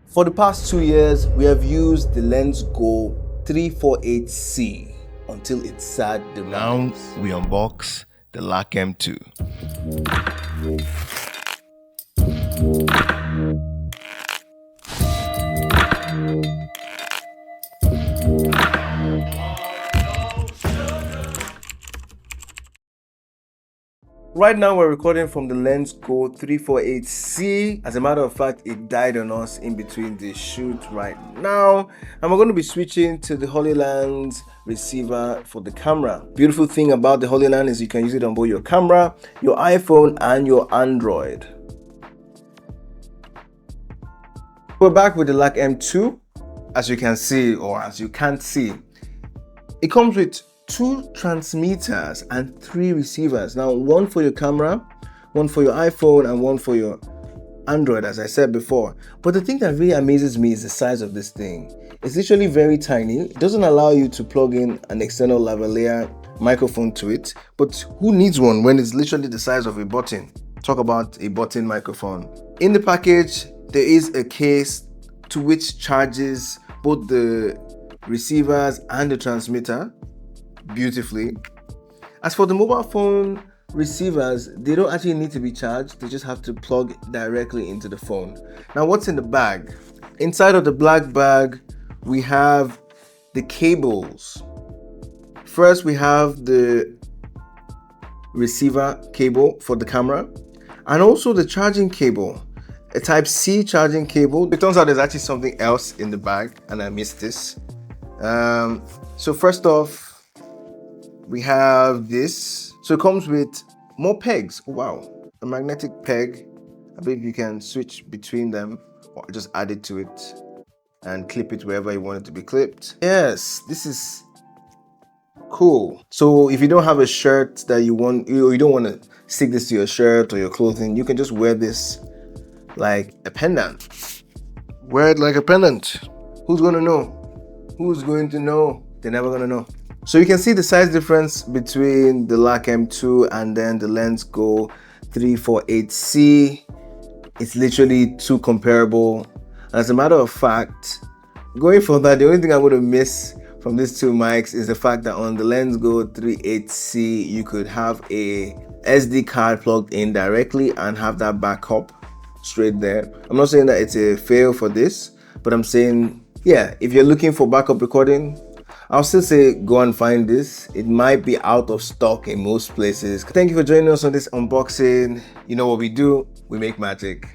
For the past 2 years, we have used the LensGo 348C until it sad demise. Now we unbox the LARK M2. Right now we're recording from the LensGo 348C. As a matter of fact, it died on us in between the shoot right now, and we're going to be switching to the HoloLens receiver for the camera. Beautiful thing about the HoloLens is you can use it on both your camera, your iPhone, and your Android. We're back with the LARK M2. As you can see, or as you can't see, it comes with 2 transmitters and 3 receivers. Now, one for your camera, one for your iPhone, and one for your Android, as I said before. But the thing that really amazes me is the size of this thing. It's literally very tiny. It doesn't allow you to plug in an external lavalier microphone to it, but who needs one when it's literally the size of a button? Talk about a button microphone. In the package, there is a case to which charges both the receivers and the transmitter beautifully. As for the mobile phone receivers, they don't actually need to be charged, they just have to plug directly into the phone. Now, what's in the bag? Inside of the black bag, we have the cables. First, we have the receiver cable for the camera and also the charging cable, a Type-C charging cable. It turns out there's actually something else in the bag and I missed this. So first off, we have this. So it comes with more pegs. Wow, a magnetic peg. I believe you can switch between them or just add it to it and clip it wherever you want it to be clipped. Yes, this is cool. So if you don't have a shirt that you don't want to stick this to your shirt or your clothing, you can just wear this like a pendant. Wear it like a pendant. Who's gonna know? Who's going to know? They're never gonna know. So you can see the size difference between the LARK M2 and then the LensGo 348C. It's literally too comparable. As a matter of fact, going further, the only thing I'm going to miss from these 2 mics is the fact that on the LensGo 348C, you could have a SD card plugged in directly and have that backup straight there. I'm not saying that it's a fail for this, but I'm saying, yeah, if you're looking for backup recording, I'll still say go and find this. It might be out of stock in most places. Thank you for joining us on this unboxing. You know what we do? We make magic.